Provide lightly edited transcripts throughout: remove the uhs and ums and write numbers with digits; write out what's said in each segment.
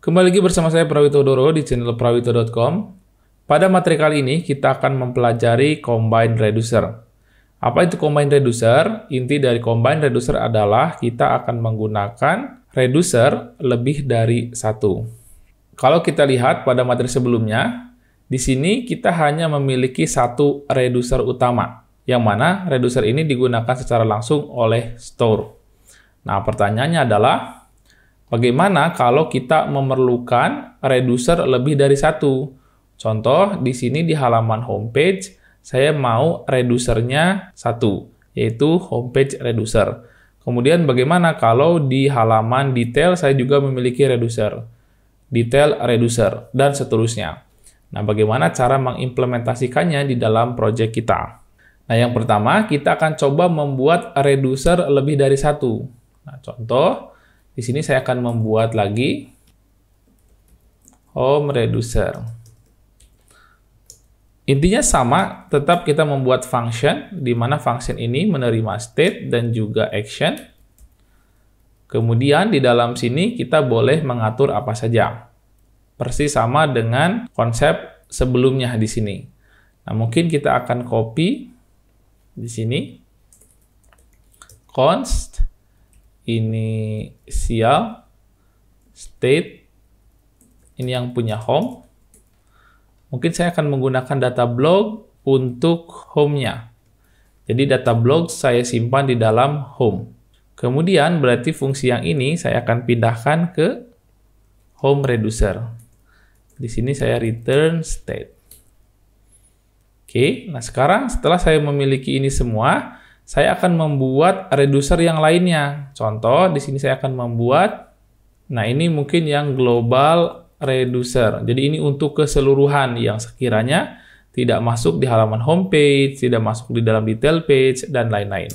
Kembali lagi bersama saya Prawito Doro di channel prawito.com. Pada materi kali ini kita akan mempelajari combine reducer. Apa itu combine reducer? Inti dari combine reducer adalah kita akan menggunakan reducer lebih dari satu. Kalau kita lihat pada materi sebelumnya, di sini kita hanya memiliki satu reducer utama, yang mana reducer ini digunakan secara langsung oleh store. Nah, pertanyaannya adalah, bagaimana kalau kita memerlukan reducer lebih dari satu? Contoh, di sini di halaman homepage, saya mau reducernya satu, yaitu homepage reducer. Kemudian bagaimana kalau di halaman detail saya juga memiliki reducer, detail reducer, dan seterusnya. Nah, bagaimana cara mengimplementasikannya di dalam project kita? Nah, yang pertama, kita akan coba membuat reducer lebih dari satu. Nah, contoh, di sini saya akan membuat lagi home reducer. Intinya sama, tetap kita membuat function, di mana function ini menerima state dan juga action. Kemudian di dalam sini kita boleh mengatur apa saja. Persis sama dengan konsep sebelumnya di sini. Nah, mungkin kita akan copy di sini. Const initial state, ini yang punya home. Mungkin saya akan menggunakan data blog untuk home-nya. Jadi data blog saya simpan di dalam home. Kemudian berarti fungsi yang ini saya akan pindahkan ke home reducer. Di sini saya return state. Oke, nah sekarang setelah saya memiliki ini semua, saya akan membuat reducer yang lainnya. Contoh, di sini saya akan membuat, nah ini mungkin yang global reducer. Jadi ini untuk keseluruhan yang sekiranya tidak masuk di halaman homepage, tidak masuk di dalam detail page, dan lain-lain.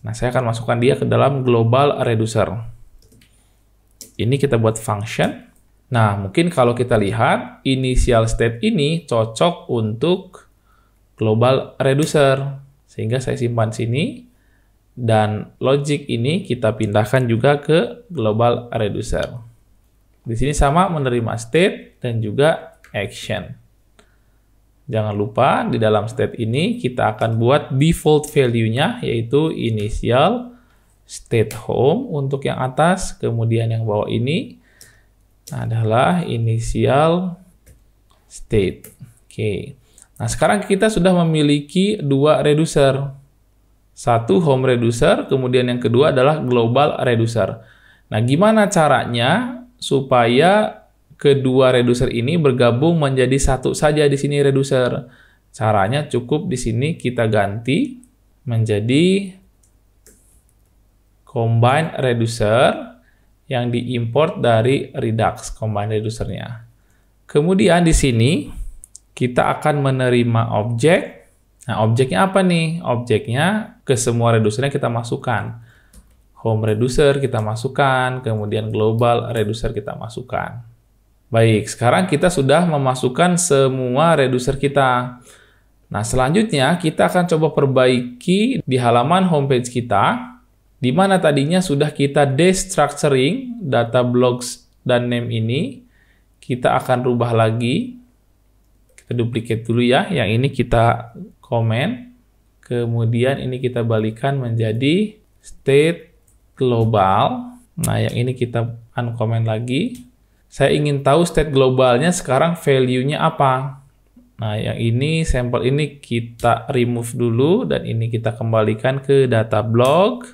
Nah, saya akan masukkan dia ke dalam global reducer. Ini kita buat function. Nah, mungkin kalau kita lihat, initial state ini cocok untuk global reducer. Sehingga saya simpan sini, dan logic ini kita pindahkan juga ke global reducer. Di sini sama menerima state dan juga action. Jangan lupa di dalam state ini kita akan buat default value-nya, yaitu initial state home untuk yang atas, kemudian yang bawah ini adalah initial state. Oke. Nah, sekarang kita sudah memiliki dua reducer. Satu home reducer, kemudian yang kedua adalah global reducer. Nah, gimana caranya supaya kedua reducer ini bergabung menjadi satu saja di sini reducer? Caranya cukup di sini kita ganti menjadi combine reducer yang diimport dari Redux combine reducernya. Kemudian di sini kita akan menerima objek. Nah, objeknya apa nih? Objeknya ke semua reducernya kita masukkan. Home reducer kita masukkan, kemudian global reducer kita masukkan. Baik, sekarang kita sudah memasukkan semua reducer kita. Nah, selanjutnya kita akan coba perbaiki di halaman homepage kita, di mana tadinya sudah kita destructuring data blocks dan name ini. Kita akan rubah lagi. Kita duplicate dulu ya, yang ini kita comment, kemudian ini kita balikan menjadi state global. Nah, yang ini kita uncomment lagi. Saya ingin tahu state globalnya sekarang value-nya apa. Nah, yang ini, sampel ini kita remove dulu, dan ini kita kembalikan ke data blog.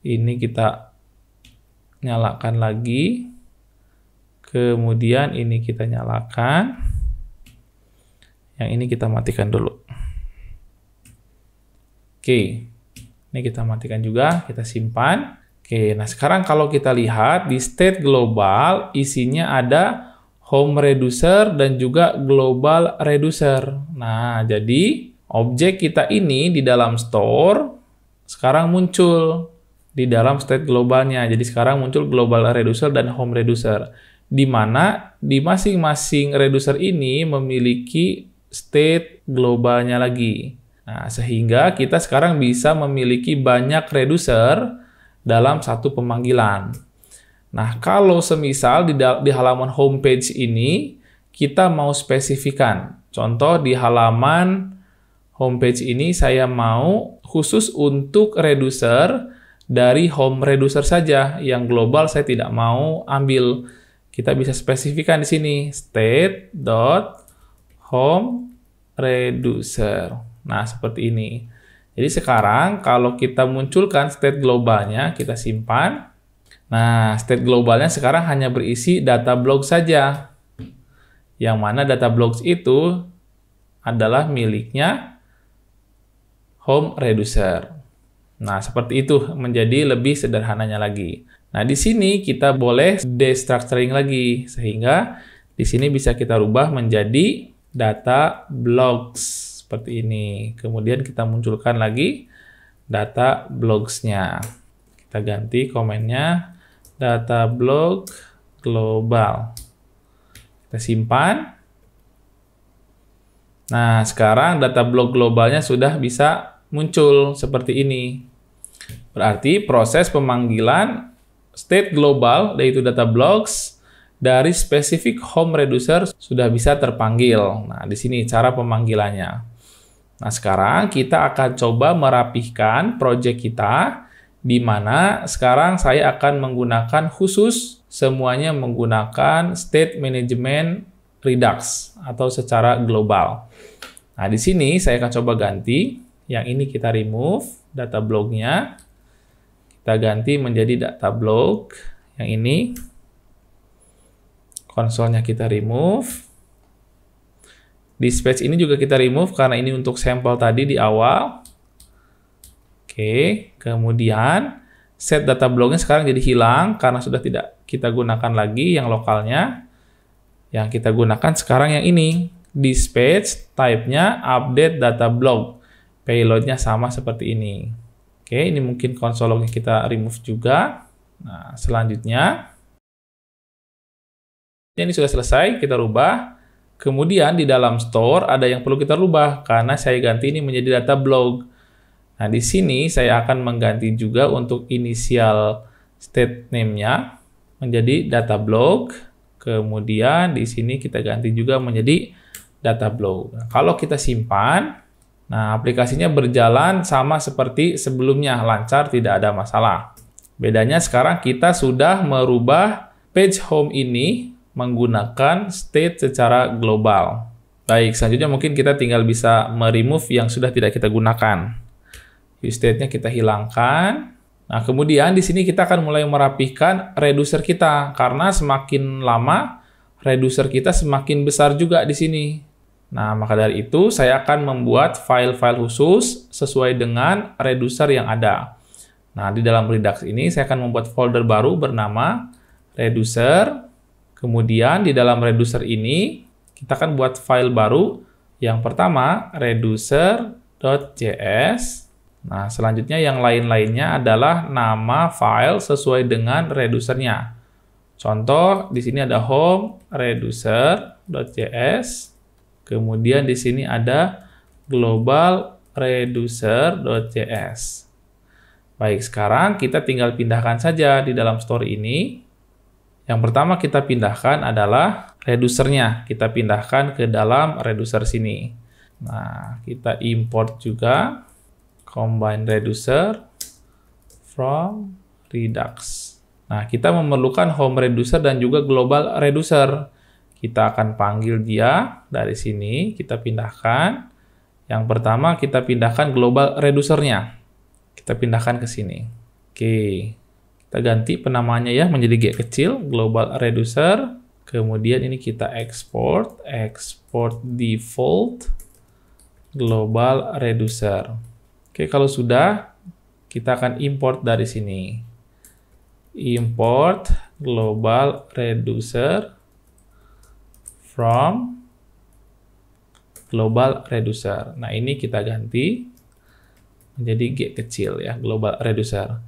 Ini kita nyalakan lagi. Kemudian ini kita nyalakan. Yang ini kita matikan dulu. Oke, ini kita matikan juga, kita simpan. Oke, nah sekarang kalau kita lihat di state global, isinya ada home reducer dan juga global reducer. Nah, jadi objek kita ini di dalam store sekarang muncul di dalam state globalnya. Jadi sekarang muncul global reducer dan home reducer, di mana di masing-masing reducer ini memiliki state globalnya lagi. Nah, sehingga kita sekarang bisa memiliki banyak reducer dalam satu pemanggilan. Nah, kalau semisal di halaman homepage ini kita mau spesifikan. Contoh di halaman homepage ini saya mau khusus untuk reducer dari home reducer saja. Yang global saya tidak mau ambil. Kita bisa spesifikan di sini state.homeReducer. Nah, seperti ini. Jadi sekarang kalau kita munculkan state globalnya, kita simpan. Nah, state globalnya sekarang hanya berisi data blog saja. Yang mana data blocks itu adalah miliknya home reducer. Nah, seperti itu menjadi lebih sederhananya lagi. Nah, di sini kita boleh destructuring lagi, sehingga di sini bisa kita rubah menjadi data blocks seperti ini. Kemudian kita munculkan lagi data blocks-nya. Kita ganti komennya data block global. Kita simpan. Nah, sekarang data block globalnya sudah bisa muncul seperti ini. Berarti proses pemanggilan state global, yaitu data blocks, dari spesifik home reducer sudah bisa terpanggil. Nah, di sini cara pemanggilannya. Nah, sekarang kita akan coba merapihkan project kita, di mana sekarang saya akan menggunakan khusus semuanya menggunakan state management redux atau secara global. Nah, di sini saya akan coba ganti. Yang ini kita remove data block-nya. Kita ganti menjadi data block. Yang ini konsolnya kita remove. Dispatch ini juga kita remove karena ini untuk sampel tadi di awal. Oke, kemudian set data block-nya sekarang jadi hilang karena sudah tidak kita gunakan lagi yang lokalnya. Yang kita gunakan sekarang yang ini. Dispatch, type-nya update data block. Payload-nya sama seperti ini. Oke, ini mungkin konsol lognya kita remove juga. Nah, selanjutnya. Ini sudah selesai, kita rubah. Kemudian di dalam store ada yang perlu kita rubah karena saya ganti ini menjadi data block. Nah, di sini saya akan mengganti juga untuk inisial state name-nya menjadi data block. Kemudian di sini kita ganti juga menjadi data block. Nah, kalau kita simpan, nah aplikasinya berjalan sama seperti sebelumnya, lancar, tidak ada masalah. Bedanya sekarang kita sudah merubah page home ini menggunakan state secara global. Baik, selanjutnya mungkin kita tinggal bisa meremove yang sudah tidak kita gunakan. Use state-nya kita hilangkan. Nah, kemudian di sini kita akan mulai merapihkan reducer kita karena semakin lama reducer kita semakin besar juga di sini. Nah, maka dari itu saya akan membuat file-file khusus sesuai dengan reducer yang ada. Nah, di dalam Redux ini saya akan membuat folder baru bernama reducer. Kemudian di dalam reducer ini kita akan buat file baru. Yang pertama reducer.js. Nah, selanjutnya yang lain-lainnya adalah nama file sesuai dengan reducernya. Contoh, di sini ada home reducer.js. Kemudian di sini ada global reducer.js. Baik, sekarang kita tinggal pindahkan saja di dalam store ini. Yang pertama kita pindahkan adalah reducernya. Kita pindahkan ke dalam reducer sini. Nah, kita import juga combine reducer from Redux. Nah, kita memerlukan home reducer dan juga global reducer. Kita akan panggil dia dari sini, kita pindahkan. Yang pertama kita pindahkan global reducernya. Kita pindahkan ke sini. Oke, kita ganti penamaannya ya menjadi G kecil, global reducer. Kemudian ini kita export default global reducer. Oke, kalau sudah, kita akan import dari sini. Import global reducer from global reducer. Nah, ini kita ganti menjadi G kecil ya, global reducer.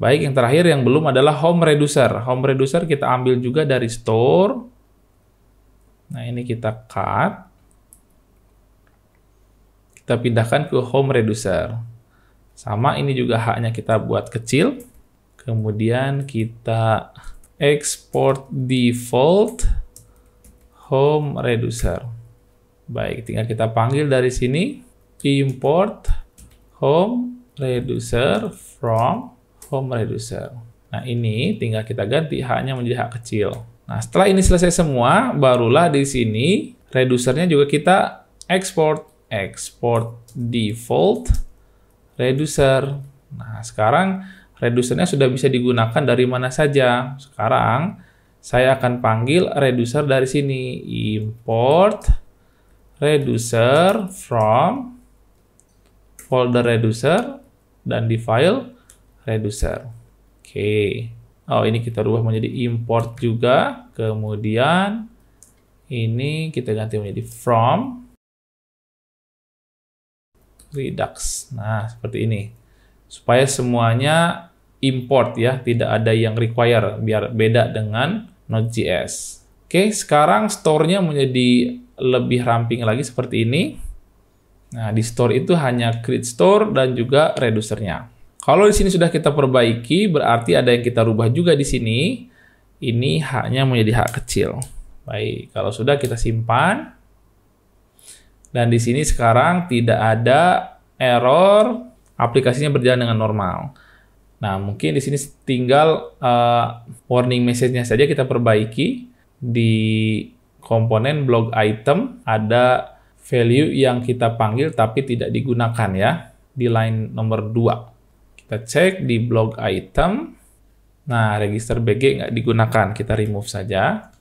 Baik, yang terakhir yang belum adalah home reducer. Home reducer kita ambil juga dari store. Nah, ini kita cut. Kita pindahkan ke home reducer. Sama, ini juga haknya kita buat kecil. Kemudian kita export default home reducer. Baik, tinggal kita panggil dari sini import home reducer from home reducer. Nah, ini tinggal kita ganti haknya menjadi hak kecil. Nah, setelah ini selesai semua, barulah di sini reducernya juga kita export default reducer. Nah, sekarang reducernya sudah bisa digunakan dari mana saja. Sekarang saya akan panggil reducer dari sini, import reducer from folder reducer dan di file reducer. Oke. Oh, ini kita rubah menjadi import juga. Kemudian ini kita ganti menjadi from redux. Nah, seperti ini. Supaya semuanya import ya, tidak ada yang require, biar beda dengan Node.js. Oke, sekarang store-nya menjadi lebih ramping lagi seperti ini. Nah, di store itu hanya create store dan juga reducernya. Kalau di sini sudah kita perbaiki, berarti ada yang kita rubah juga di sini. Ini haknya menjadi hak kecil. Baik, kalau sudah kita simpan. Dan di sini sekarang tidak ada error, aplikasinya berjalan dengan normal. Nah, mungkin di sini tinggal warning message-nya saja kita perbaiki. Di komponen blog item ada value yang kita panggil tapi tidak digunakan ya, di line nomor 2. Kita cek di blog item. Nah, register BG nggak digunakan, kita remove saja.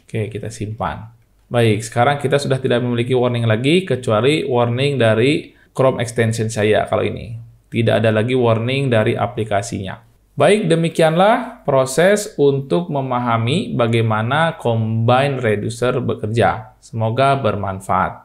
Oke, kita simpan. Baik, sekarang kita sudah tidak memiliki warning lagi, kecuali warning dari Chrome extension saya kalau ini. Tidak ada lagi warning dari aplikasinya. Baik, demikianlah proses untuk memahami bagaimana Combine Reducer bekerja. Semoga bermanfaat.